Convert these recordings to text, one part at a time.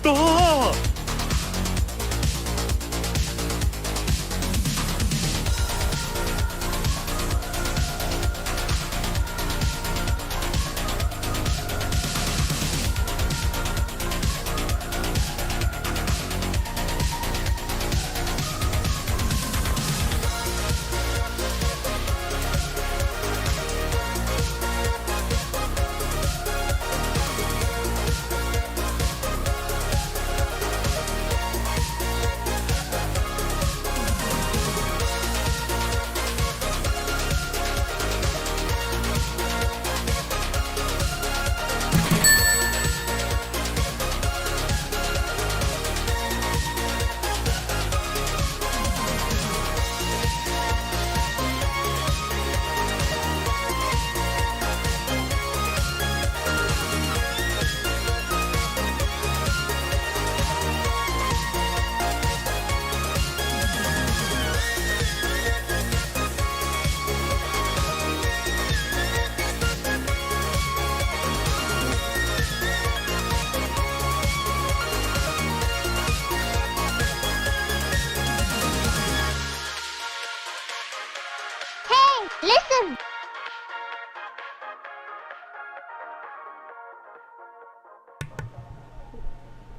った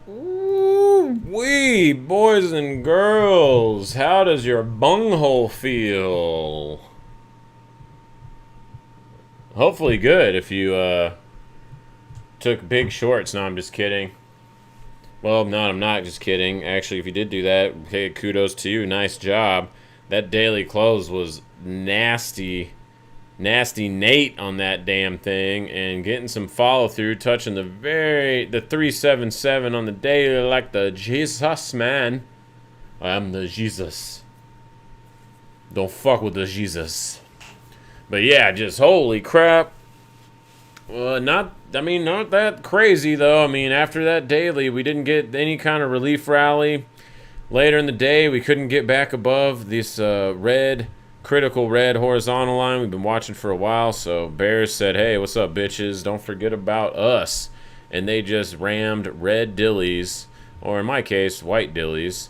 Ooh-wee, boys and girls, how does your bunghole feel? Hopefully good if you took big shorts. No, I'm just kidding. Well, no, I'm not just kidding. Actually, if you did do that, okay, kudos to you. Nice job. That daily close was nasty. Nasty Nate on that damn thing, and getting some follow through, touching the 377 on the daily like the Jesus man. I am the Jesus. Don't fuck with the Jesus. But yeah, just holy crap. Not that crazy though. I mean, after that daily, we didn't get any kind of relief rally. Later in the day, we couldn't get back above this critical red horizontal line we've been watching for a while. So bears said, hey, what's up, bitches? Don't forget about us. And they just rammed red dillies, or in my case, white dillies,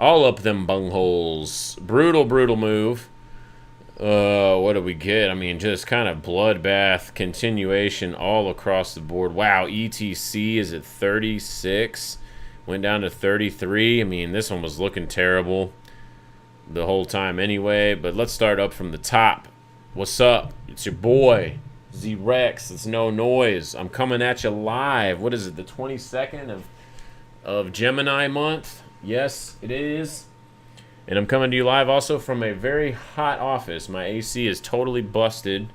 all up them bungholes. Brutal move. What do we get? I mean, just kind of bloodbath continuation all across the board. Wow, ETC is at 36. Went down to 33. I mean, this one was looking terrible the whole time anyway. But let's start up from the top. What's up? It's your boy, Z-Rex. It's no noise. I'm coming at you live. What is it, the 22nd of Gemini month? Yes, it is. And I'm coming to you live also from a very hot office. My AC is totally busted.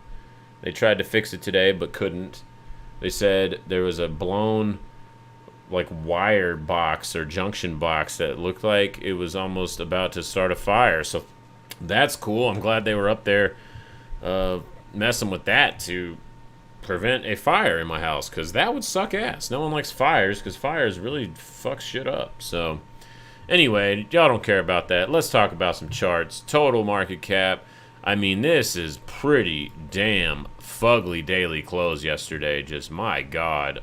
They tried to fix it today, but couldn't. They said there was a blown like wire box or junction box that looked like it was almost about to start a fire. So that's cool. I'm glad they were up there messing with that to prevent a fire in my house, because that would suck ass. No one likes fires, because fires really fuck shit up. So anyway, y'all don't care about that. Let's talk about some charts. Total market cap. I mean, this is pretty damn fugly daily close yesterday. Just my God.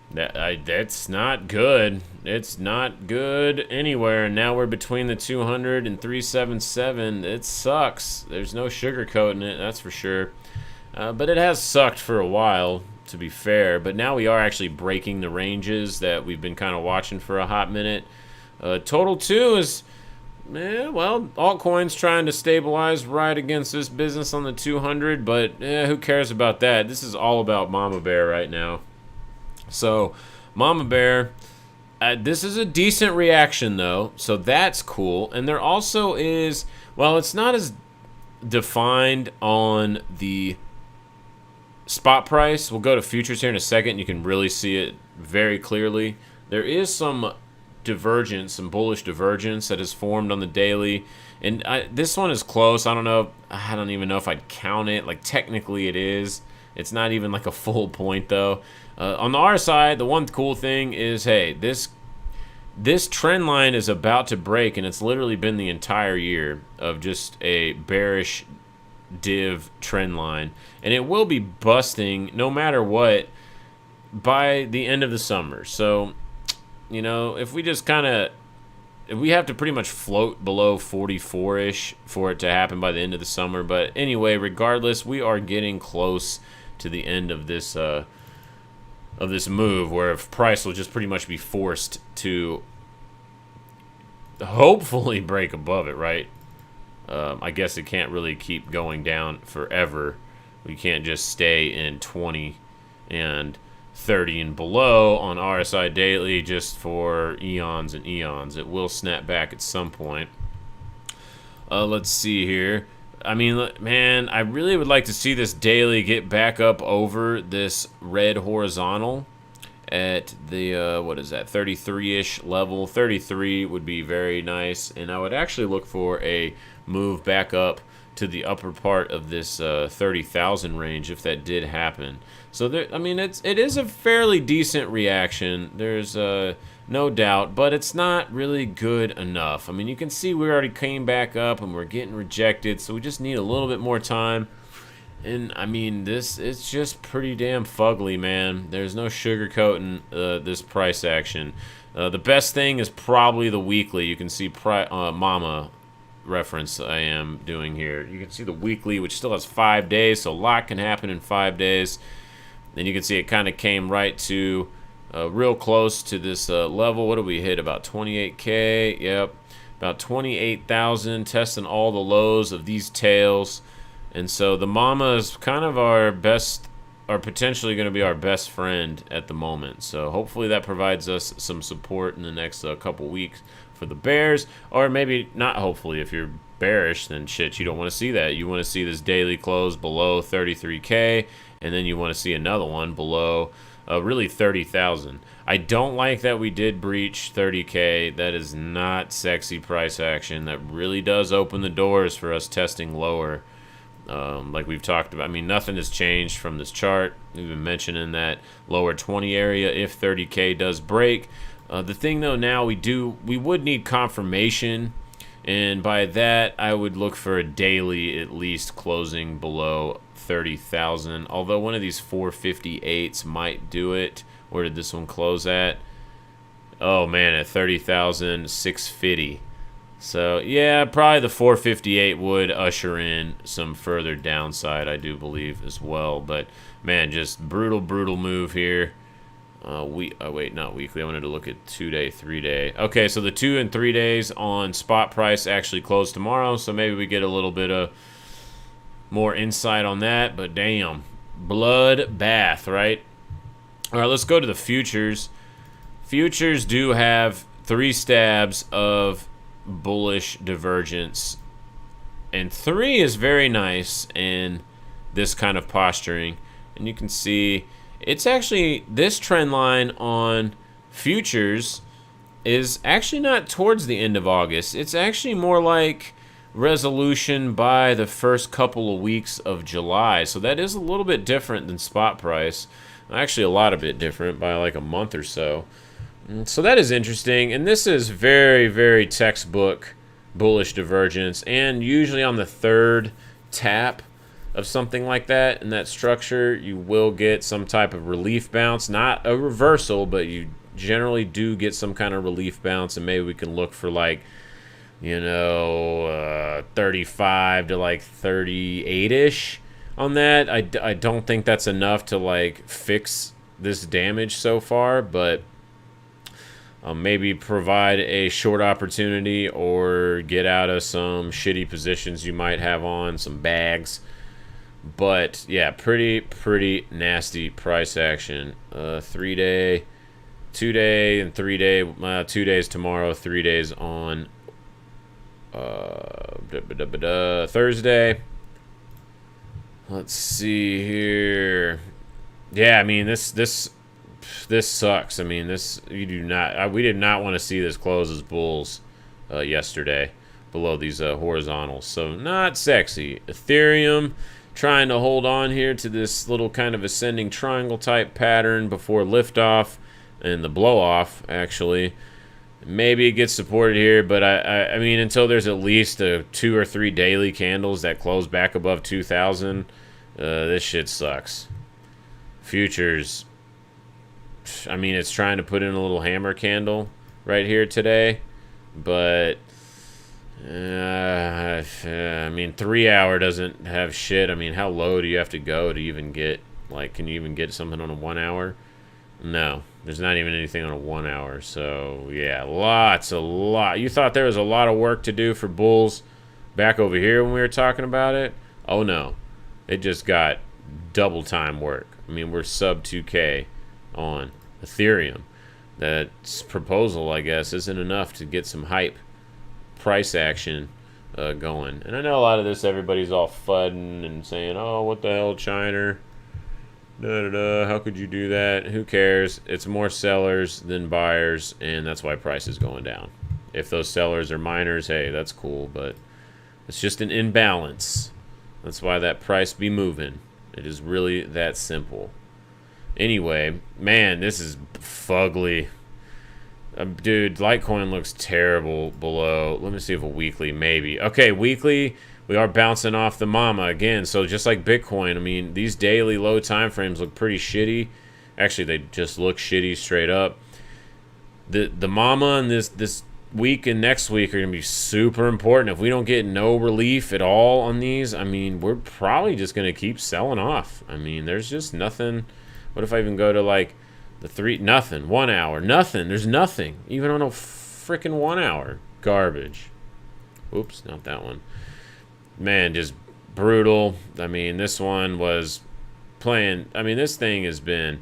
That's not good. It's not good anywhere. Now we're between the 200 and 377. It sucks. There's no sugarcoating it, that's for sure. But it has sucked for a while, to be fair. But now we are actually breaking the ranges that we've been kind of watching for a hot minute. Total 2 is, well, altcoins trying to stabilize right against this business on the 200. But who cares about that? This is all about Mama Bear right now. So, Mama Bear, this is a decent reaction, though, so that's cool. And there also is, well, it's not as defined on the spot price. We'll go to futures here in a second. You can really see it very clearly. There is some divergence, some bullish divergence that is formed on the daily. And this one is close. I don't even know if I'd count it. Like, technically it is. It's not even like a full point, though. On the R side, the one cool thing is, hey, this trend line is about to break, and it's literally been the entire year of just a bearish div trend line. And it will be busting no matter what by the end of the summer. So, you know, if we just kind of, we have to pretty much float below 44-ish for it to happen by the end of the summer. But anyway, regardless, we are getting close to the end of this move, where if price will just pretty much be forced to hopefully break above it, right? I guess it can't really keep going down forever. We can't just stay in 20 and 30 and below on RSI daily just for eons and eons. It will snap back at some point. Let's see here. I mean, man, I really would like to see this daily get back up over this red horizontal at the, what is that, 33-ish level. 33 would be very nice, and I would actually look for a move back up to the upper part of this 30,000 range if that did happen. So there, I mean, it is a fairly decent reaction. There's no doubt, but it's not really good enough. I mean, you can see we already came back up and we're getting rejected, so we just need a little bit more time. And I mean, it's just pretty damn fugly, man. There's no sugarcoating this price action. The best thing is probably the weekly. You can see Mama reference I am doing here. You can see the weekly, which still has 5 days, so a lot can happen in 5 days. Then you can see it kind of came right to real close to this level. What did we hit? About 28K. Yep, about 28,000, testing all the lows of these tails. And so the Mama is kind of our best, or potentially going to be our best friend at the moment. So hopefully that provides us some support in the next couple weeks for the bears. Or maybe not hopefully. If you're bearish, then shit, you don't want to see that. You want to see this daily close below 33K, and then you want to see another one below really 30,000. I don't like that we did breach 30K. That is not sexy price action. That really does open the doors for us testing lower. Like we've talked about, I mean, nothing has changed from this chart. We've been mentioning that lower 20 area if 30K does break. The thing though, now we would need confirmation, and by that I would look for a daily at least closing below 30,000. Although one of these 458s might do it. Where did this one close at? Oh man, at 30,650. So, yeah, probably the 458 would usher in some further downside, I do believe, as well. But, man, just brutal, brutal move here. Wait, not weekly. I wanted to look at 2-day, 3-day. Okay, so the 2 and 3 days on spot price actually close tomorrow. So maybe we get a little bit of more insight on that. But, damn, blood bath, right? All right, let's go to the futures. Futures do have 3 stabs of bullish divergence, and 3 is very nice in this kind of posturing. And you can see it's actually, this trend line on futures is actually not towards the end of August. It's actually more like resolution by the first couple of weeks of July. So that is a little bit different than spot price. Actually a lot of bit different by like a month or so. So that is interesting, and this is very, very textbook bullish divergence, and usually on the 3rd tap of something like that in that structure, you will get some type of relief bounce. Not a reversal, but you generally do get some kind of relief bounce, and maybe we can look for like, you know, 35 to like 38-ish on that. I don't think that's enough to like fix this damage so far, but maybe provide a short opportunity or get out of some shitty positions you might have on, some bags. But yeah, pretty nasty price action. 3-day, 2-day, and 3-day. 2 days tomorrow, 3 days on Thursday. Let's see here. Yeah, I mean this sucks. I mean, we did not want to see this close as bulls yesterday below these horizontals. So not sexy. Ethereum trying to hold on here to this little kind of ascending triangle type pattern before liftoff and the blow off, actually. Maybe it gets supported here, but I mean, until there's at least 2 or 3 daily candles that close back above 2,000, this shit sucks. Futures, I mean, it's trying to put in a little hammer candle right here today, but I mean, 3 hour doesn't have shit. I mean, how low do you have to go to even get, like, can you even get something on a 1 hour? No, there's not even anything on a 1 hour. So yeah, a lot. You thought there was a lot of work to do for bulls back over here when we were talking about it? Oh no, it just got double time work. I mean, we're sub 2K on Ethereum. That proposal, I guess, isn't enough to get some hype price action going. And I know a lot of this, everybody's all fudding and saying, oh, what the hell, China? How could you do that? Who cares? It's more sellers than buyers, and that's why price is going down. If those sellers are miners, hey, that's cool, but it's just an imbalance. That's why that price be moving. It is really that simple. Anyway, man, this is fugly. Dude, Litecoin looks terrible below. Let me see if a weekly, maybe. Okay, weekly, we are bouncing off the mama again. So just like Bitcoin, I mean, these daily low time frames look pretty shitty. Actually, they just look shitty straight up. The mama and this week and next week are going to be super important. If we don't get no relief at all on these, I mean, we're probably just going to keep selling off. I mean, there's just nothing. What if I even go to, like, the 3, nothing, 1 hour, nothing. There's nothing, even on a freaking 1 hour. Garbage. Oops, not that one. Man, just brutal. I mean, this one was playing. I mean, this thing has been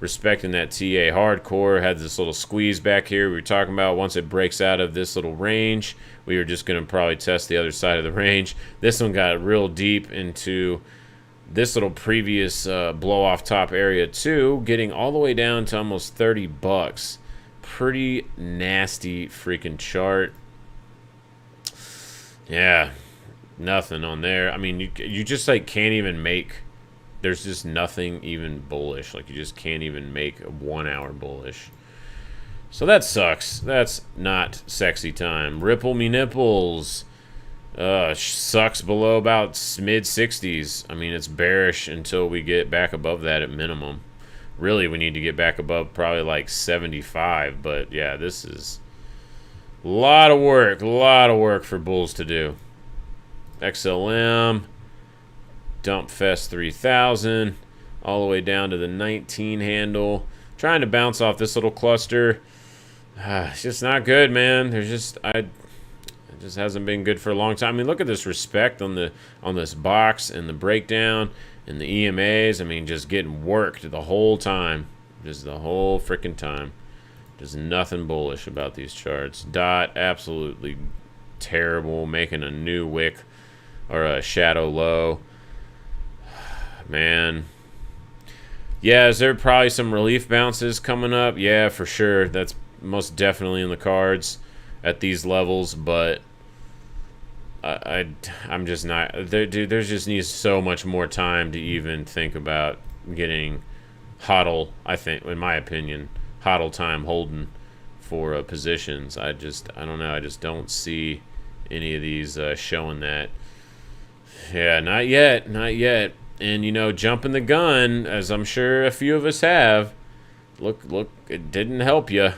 respecting that TA hardcore. Had this little squeeze back here we were talking about. Once it breaks out of this little range, we were just going to probably test the other side of the range. This one got real deep into this little previous blow off top area too, getting all the way down to almost 30 bucks. Pretty nasty freaking chart. Yeah, nothing on there. I mean, you just like can't even make, there's just nothing even bullish. Like you just can't even make a 1 hour bullish. So that sucks. That's not sexy time. Ripple me nipples. Sucks below about mid 60s. I mean, it's bearish until we get back above that at minimum. Really, we need to get back above probably like 75. But yeah, this is a lot of work for bulls to do. XLM, Dump Fest 3000, all the way down to the 19 handle. Trying to bounce off this little cluster. It's just not good, man. There's just it just hasn't been good for a long time. I mean, look at this respect on this box and the breakdown and the EMAs. I mean, just getting worked the whole time. Just the whole freaking time. There's nothing bullish about these charts. Dot, absolutely terrible. Making a new wick or a shadow low. Man. Yeah, is there probably some relief bounces coming up? Yeah, for sure. That's most definitely in the cards at these levels, but I'm just not there, dude. There's just needs so much more time to even think about getting hodl. I think, in my opinion, hodl time holding for positions. I don't know. I just don't see any of these showing that. Yeah, not yet. And you know, jumping the gun, as I'm sure a few of us have. Look, it didn't help you.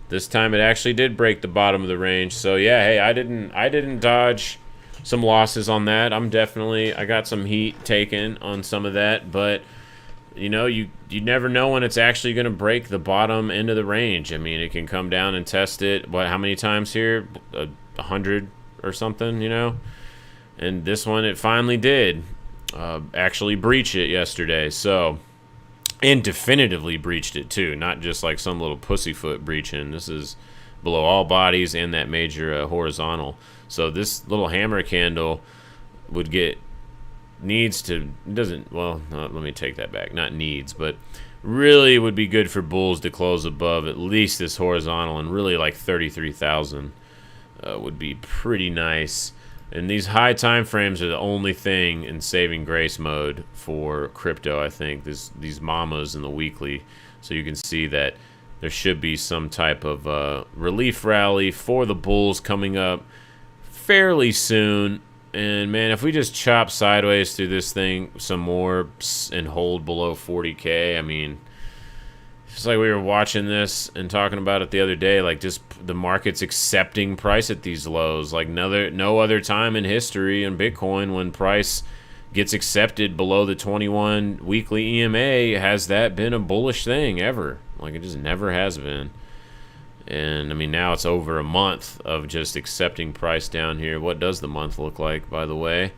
This time it actually did break the bottom of the range. So yeah, hey, I didn't dodge some losses on that. I got some heat taken on some of that, but you know, you never know when it's actually going to break the bottom end of the range. I mean, it can come down and test it. How many times here? 100 or something, you know? And this one, it finally did actually breach it yesterday. So, and definitively breached it too, not just like some little pussyfoot breaching. This is below all bodies and that major horizontal. So this little hammer candle would get let me take that back. Not needs, but really would be good for bulls to close above at least this horizontal, and really like 33,000 would be pretty nice. And these high time frames are the only thing in saving grace mode for crypto, I think. These mamas in the weekly. So you can see that there should be some type of relief rally for the bulls coming up fairly soon. And man, if we just chop sideways through this thing some more and hold below 40K, I mean, Just like we were watching this and talking about it the other day, like just the market's accepting price at these lows. Like no other time in history in Bitcoin when price gets accepted below the 21 weekly EMA has that been a bullish thing ever. Like it just never has been. And I mean now it's over a month of just accepting price down here. What does the month look like, by the way?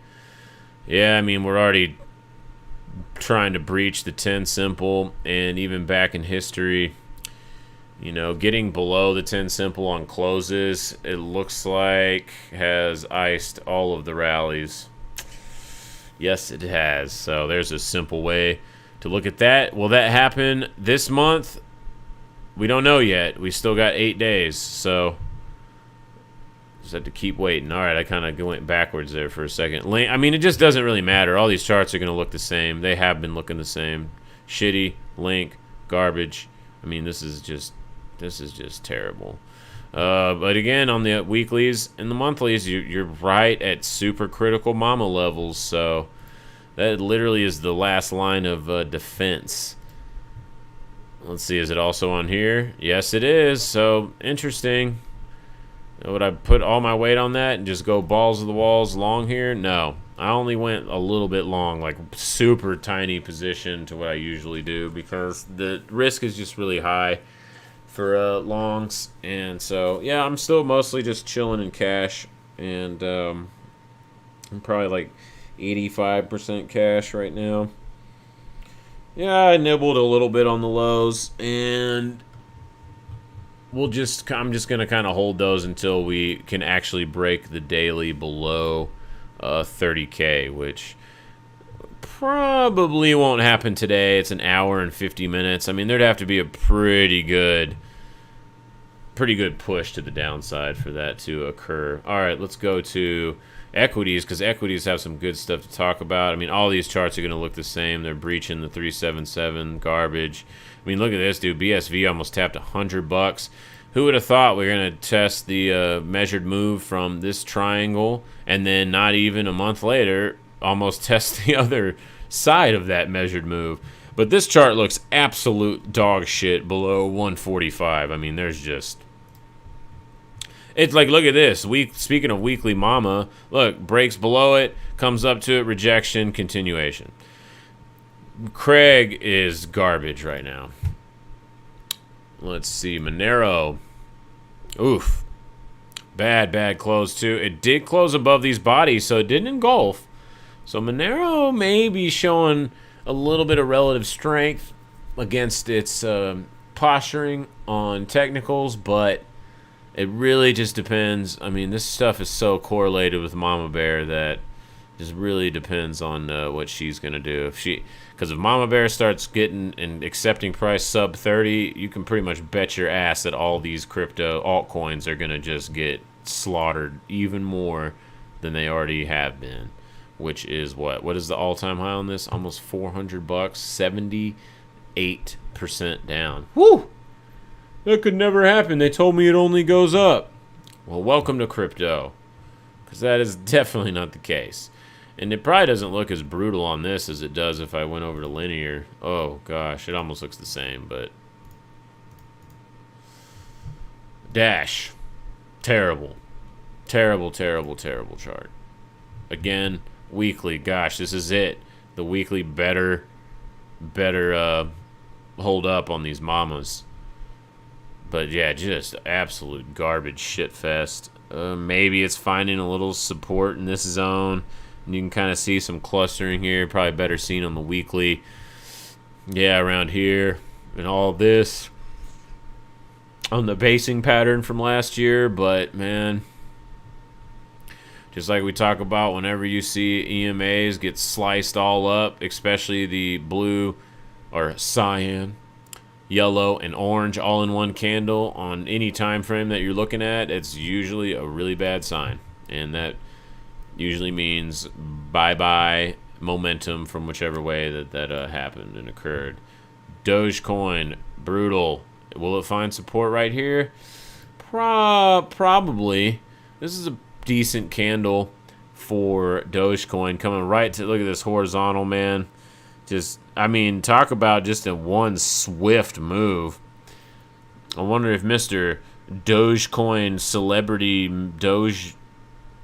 Yeah, I mean we're already trying to breach the 10 simple, and even back in history, you know, getting below the 10 simple on closes, it looks like has iced all of the rallies. Yes, it has. So there's a simple way to look at that. Will that happen this month? We don't know yet. We still got 8 days, so just have to keep waiting. All right, I kind of went backwards there for a second. I mean, it just doesn't really matter. All these charts are going to look the same. They have been looking the same. Shitty, link, garbage. I mean, this is just terrible. But again, on the weeklies and the monthlies, you're right at super critical mama levels. So that literally is the last line of defense. Let's see, is it also on here? Yes, it is. So interesting. Would I put all my weight on that and just go balls to the walls long here? No. I only went a little bit long, like super tiny position to what I usually do because the risk is just really high for longs. And so, yeah, I'm still mostly just chilling in cash. And I'm probably like 85% cash right now. Yeah, I nibbled a little bit on the lows, and I'm just going to kind of hold those until we can actually break the daily below 30K, which probably won't happen today. It's an hour and 50 minutes. I mean, there'd have to be a pretty good push to the downside for that to occur. All right, let's go to equities, because equities have some good stuff to talk about. I mean, all these charts are going to look the same. They're breaching the 377 garbage. I mean, look at this, dude. BSV almost tapped $100. Who would have thought we were going to test the measured move from this triangle, and then not even a month later, almost test the other side of that measured move? But this chart looks absolute dog shit below 145. I mean, there's just... It's like, look at this. Speaking of weekly mama, look, breaks below it, comes up to it, rejection, continuation. Craig is garbage right now. Let's see. Monero. Oof. Bad close, too. It did close above these bodies, so it didn't engulf. So Monero may be showing a little bit of relative strength against its posturing on technicals, but it really just depends. I mean, this stuff is so correlated with Mama Bear that it just really depends on what she's going to do. Because if Mama Bear starts getting and accepting price sub 30, you can pretty much bet your ass that all these crypto altcoins are going to just get slaughtered even more than they already have been. Which is what? What is the all-time high on this? Almost $400. 78% down. Woo! That could never happen. They told me it only goes up. Well, welcome to crypto. Because that is definitely not the case. And it probably doesn't look as brutal on this as it does if I went over to linear. Oh, gosh. It almost looks the same, but... Dash. Terrible. Terrible chart. Again, weekly. Gosh, this is it. The weekly better hold up on these mamas. But yeah, just absolute garbage shit fest. Maybe it's finding a little support in this zone. And you can kind of see some clustering here. Probably better seen on the weekly. Yeah, around here. And all this. On the basing pattern from last year. But, man... Just like we talk about whenever you see EMAs get sliced all up, especially the blue or cyan, yellow, and orange all in one candle on any time frame that you're looking at, it's usually a really bad sign. And that usually means bye-bye momentum from whichever way that happened and occurred. Dogecoin, brutal. Will it find support right here? Probably. This is a decent candle for Dogecoin coming right to, look at this horizontal, man. Just, I mean, talk about just a one swift move. I wonder if Mr. Dogecoin celebrity Doge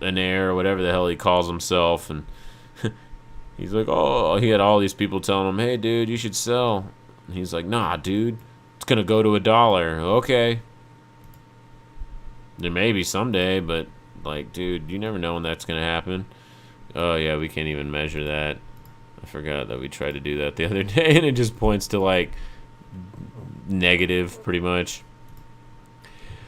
an air or whatever the hell he calls himself, and he's like, oh, he had all these people telling him, hey, dude, you should sell. And he's like, nah, dude, it's gonna go to $1. Okay. There may be someday, but like, dude, you never know when that's gonna happen. Oh yeah, we can't even measure that. I forgot that we tried to do that the other day, and it just points to like negative pretty much.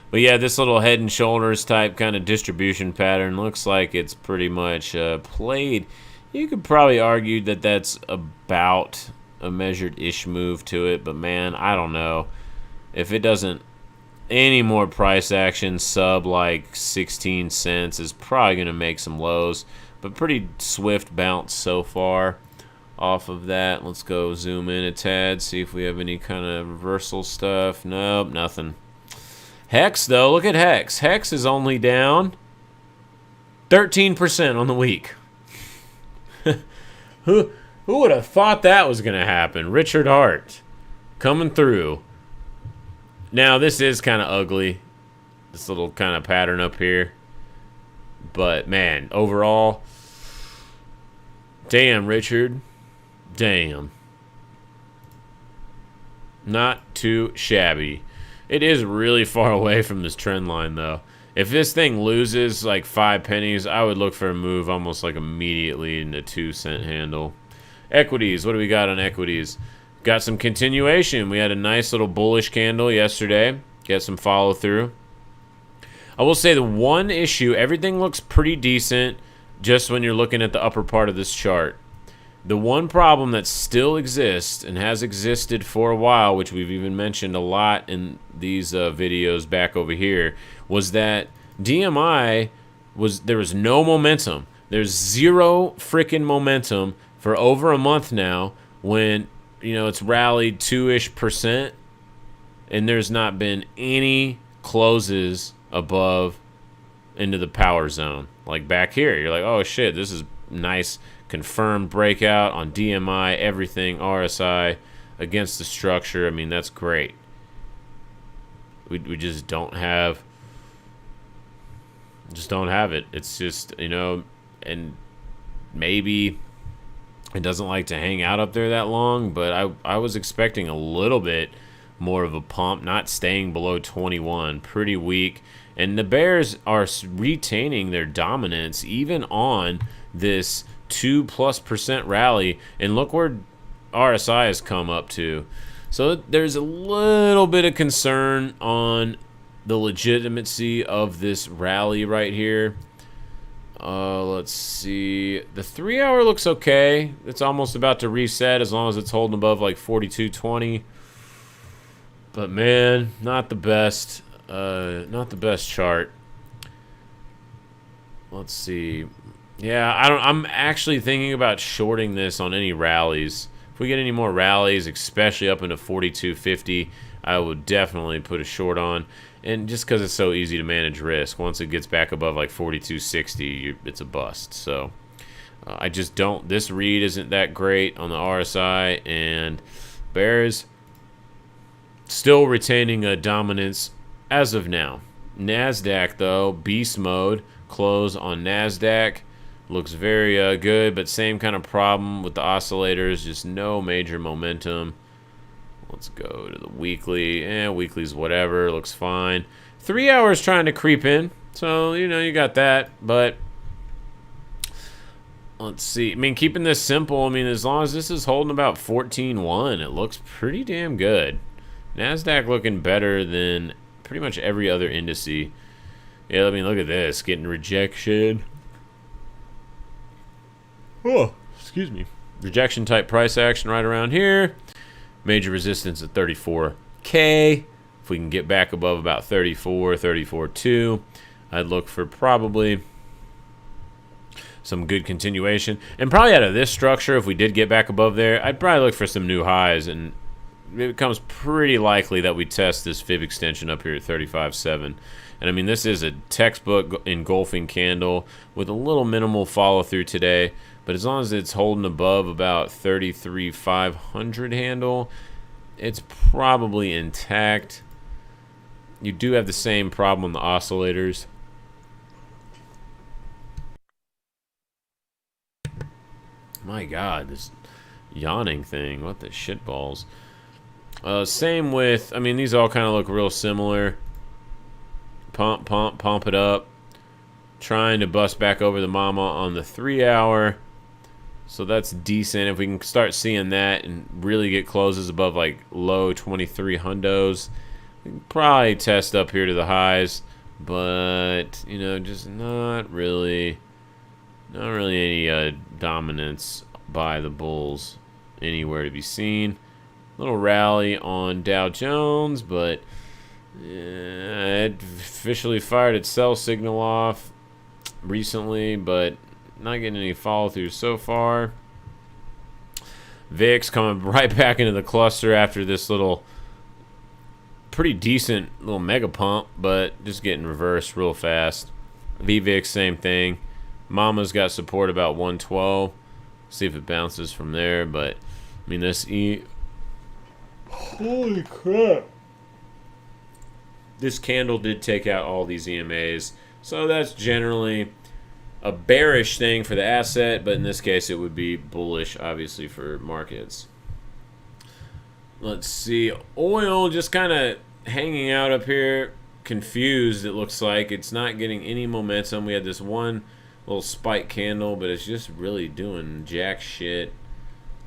But yeah, this little head and shoulders type kind of distribution pattern looks like it's pretty much played. You could probably argue that that's about a measured-ish move to it, but man, I don't know. If it doesn't, any more price action sub like 16 cents is probably going to make some lows, but pretty swift bounce so far off of that. Let's go zoom in a tad, see if we have any kind of reversal stuff. Nope, nothing. Hex, though, look at Hex. Hex is only down 13% on the week. Who would have thought that was going to happen? Richard Hart coming through. Now, this is kind of ugly, this little kind of pattern up here. But, man, overall, damn, Richard. Damn. Not too shabby. It is really far away from this trend line, though. If this thing loses like 5 pennies, I would look for a move almost like immediately in the 2-cent handle. Equities, what do we got on equities? Got some continuation. We had a nice little bullish candle yesterday. Get some follow through. I will say the one issue, everything looks pretty decent just when you're looking at the upper part of this chart. The one problem that still exists and has existed for a while, which we've even mentioned a lot in these videos back over here, was that DMI there was no momentum. There's zero freaking momentum for over a month now when, you know, it's rallied 2-ish%, and there's not been any closes above into the power zone. Like back here, you're like, oh shit, this is nice. Confirmed breakout on DMI, everything, RSI, against the structure. I mean, that's great. We just don't have it. It's just, you know, and maybe it doesn't like to hang out up there that long, but I was expecting a little bit more of a pump, not staying below 21. Pretty weak. And the bears are retaining their dominance even on this 2+% rally, and look where RSI has come up to. So there's a little bit of concern on the legitimacy of this rally right here. Let's see. The 3-hour looks okay. It's almost about to reset as long as it's holding above like 42.20. But man, not the best. Not the best chart. Let's see. Yeah, I'm actually thinking about shorting this on any rallies. If we get any more rallies, especially up into 42.50, I would definitely put a short on. And just because it's so easy to manage risk, once it gets back above like 42.60, it's a bust. So I just don't. This read isn't that great on the RSI, and bears still retaining a dominance as of now. NASDAQ, though, beast mode, close on NASDAQ. Looks very good, but same kind of problem with the oscillators, just no major momentum. Let's go to the weekly. Weekly's whatever, looks fine. 3 hours trying to creep in, so, you know, you got that, but let's see. I mean, keeping this simple, I mean, as long as this is holding about 14.1, it looks pretty damn good. NASDAQ looking better than pretty much every other indice. Yeah, I mean, look at this, getting rejection. Oh, excuse me. Rejection type price action right around here. Major resistance at 34K. If we can get back above about 34, 34.2, I'd look for probably some good continuation. And probably out of this structure, if we did get back above there, I'd probably look for some new highs. And it becomes pretty likely that we test this fib extension up here at 35.7. And I mean, this is a textbook engulfing candle with a little minimal follow through today. But But as long as it's holding above about 33,500 handle, it's probably intact. You do have the same problem on the oscillators. My God, this yawning thing. What the shitballs. Same with, I mean, these all kind of look real similar. Pump, pump, pump it up. Trying to bust back over the mama on the 3 hour. So that's decent. If we can start seeing that and really get closes above like low 23 hundos, we can probably test up here to the highs. But, you know, just not really any dominance by the bulls anywhere to be seen. Little rally on Dow Jones, but it officially fired its sell signal off recently, but not getting any follow through so far. VIX coming right back into the cluster after this little pretty decent little mega pump, but just getting reversed real fast. VVIX, same thing. Mama's got support about 112. See if it bounces from there, but I mean this holy crap. This candle did take out all these EMAs, so that's generally a bearish thing for the asset, but in this case it would be bullish, obviously, for markets. Let's see. Oil just kind of hanging out up here, confused, it looks like. It's not getting any momentum. We had this one little spike candle, but it's just really doing jack shit.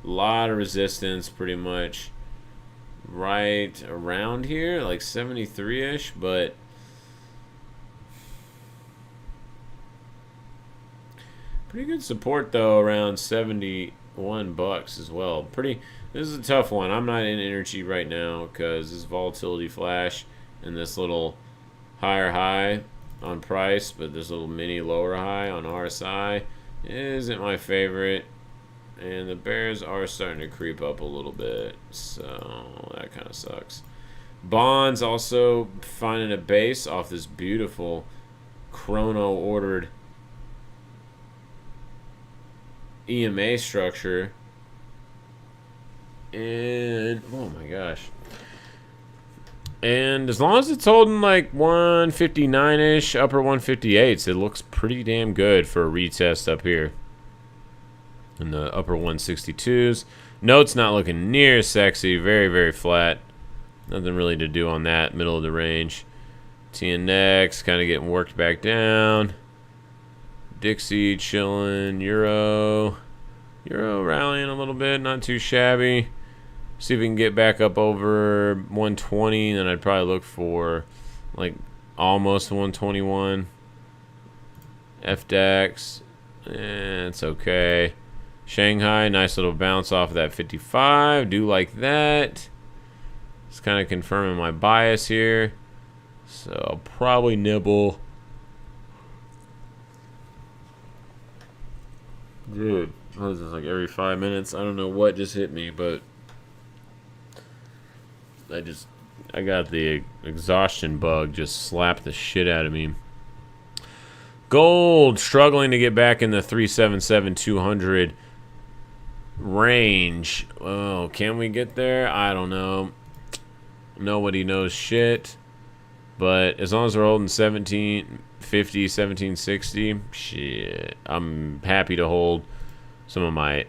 A lot of resistance, pretty much right around here, like 73-ish, but pretty good support though around 71 bucks as well. This is a tough one. I'm not in energy right now because this volatility flash and this little higher high on price, but this little mini lower high on RSI isn't my favorite. And the bears are starting to creep up a little bit, so that kind of sucks. Bonds also finding a base off this beautiful chrono ordered EMA structure. And oh my gosh. And as long as it's holding like 159-ish, upper 158s, it looks pretty damn good for a retest up here in the upper 162s. Note's not looking near sexy. Very, very flat. Nothing really to do on that. Middle of the range. TNX kind of getting worked back down. Dixie chilling. Euro rallying a little bit. Not too shabby. See if we can get back up over 120. Then I'd probably look for like almost 121. FDAX. It's okay. Shanghai, nice little bounce off of that 55. Do like that. It's kind of confirming my bias here. So I'll probably nibble. Dude, what is this, like every 5 minutes? I don't know what just hit me, but I got the exhaustion bug just slapped the shit out of me. Gold struggling to get back in the 377-200 range. Oh, can we get there? I don't know. Nobody knows shit. But as long as we're holding 1750, 1760, shit, I'm happy to hold some of my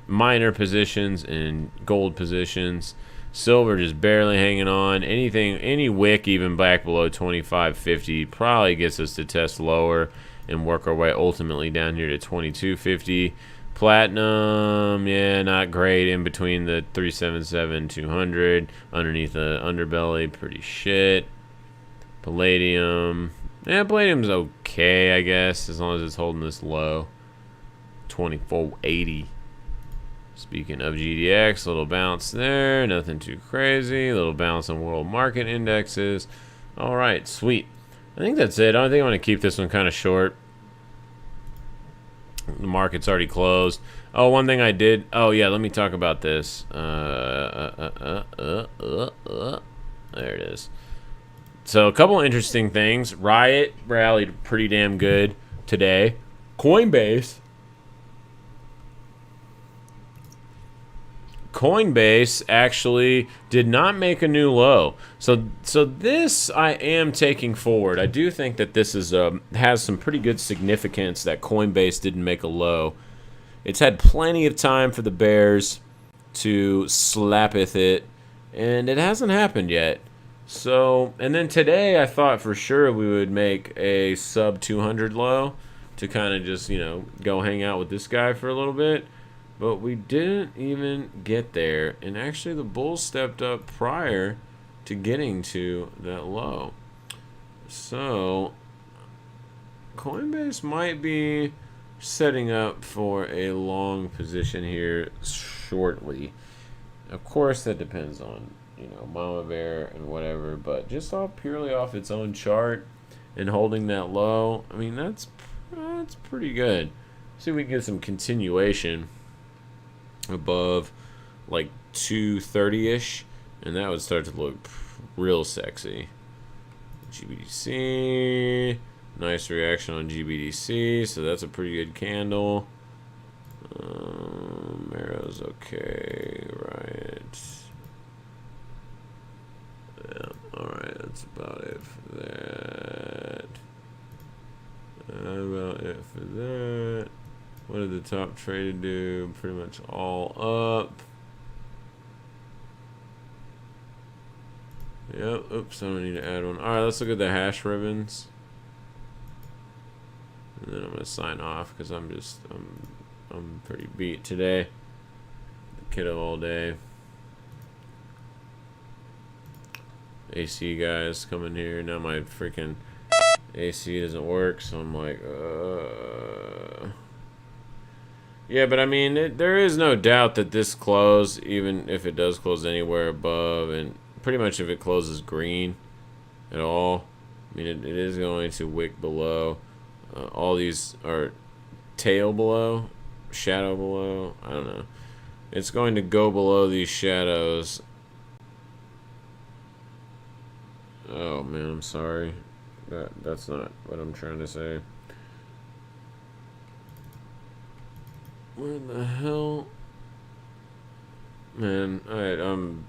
minor positions and gold positions. Silver just barely hanging on. Any wick even back below 2550 probably gets us to test lower and work our way ultimately down here to 2250. Platinum, yeah, not great in between the 377-200 underneath the underbelly, pretty shit. Palladium, yeah, palladium's okay, I guess, as long as it's holding this low, 2480. Speaking of GDX, little bounce there, nothing too crazy. Little bounce on world market indexes. All right, sweet. I think that's it. I think I want to keep this one kind of short. The market's already closed. Oh, one thing I did. Oh yeah, let me talk about this. There it is. So a couple interesting things. Riot rallied pretty damn good today. Coinbase Coinbase actually did not make a new low. So this I am taking forward. I do think that this is has some pretty good significance that Coinbase didn't make a low. It's had plenty of time for the bears to slapeth it, and it hasn't happened yet. So, and then today I thought for sure we would make a sub 200 low to kind of just, go hang out with this guy for a little bit. But we didn't even get there. And actually the bulls stepped up prior to getting to that low. So Coinbase might be setting up for a long position here shortly. Of course, that depends on, Mama Bear and whatever. But just purely off its own chart and holding that low, I mean, that's pretty good. See if we can get some continuation above like 230-ish, and that would start to look real sexy. GBDC, nice reaction on GBDC, so that's a pretty good candle. Arrow's okay, right? Yeah, alright, that's about it for that. About it for that. What did the top traded do? Pretty much all up. Yep. Oops, I don't need to add one. Alright, let's look at the hash ribbons. And then I'm gonna sign off because I'm pretty beat today. The kiddo all day. AC guys coming here. Now my freaking AC doesn't work, so I'm like, yeah, but I mean, there is no doubt that this close, even if it does close anywhere above, and pretty much if it closes green at all, I mean, it is going to wick below. All these are tail below, shadow below, I don't know. It's going to go below these shadows. Oh, man, I'm sorry. That's not what I'm trying to say. Where the hell? Man,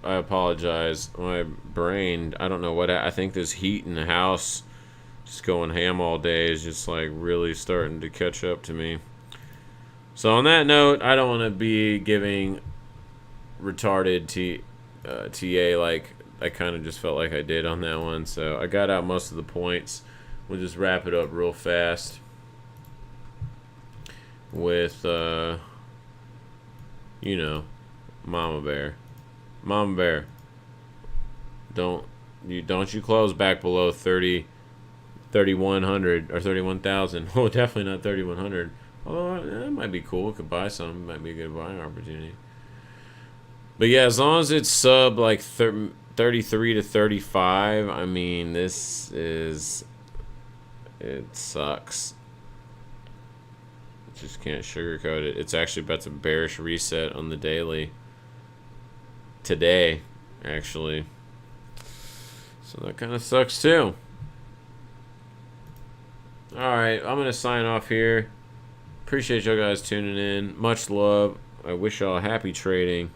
I apologize. My brain, I don't know what, I think this heat in the house, just going ham all day, is just like really starting to catch up to me. So on that note, I don't want to be giving retarded TA like I kind of just felt like I did on that one. So I got out most of the points. We'll just wrap it up real fast with, Mama Bear. Mama Bear, don't you close back below 3,100 or 31,000. Oh, definitely not 3,100. Although that might be cool. Could buy some. Might be a good buying opportunity. But yeah, as long as it's sub like 33 to 35, I mean, it sucks. Just can't sugarcoat it. It's actually about to bearish reset on the daily today, actually. So that kind of sucks too. Alright, I'm going to sign off here. Appreciate y'all guys tuning in. Much love. I wish y'all happy trading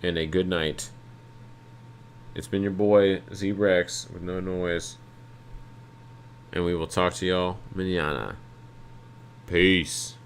and a good night. It's been your boy, Z-Rex, with no noise. And we will talk to y'all mañana. Peace.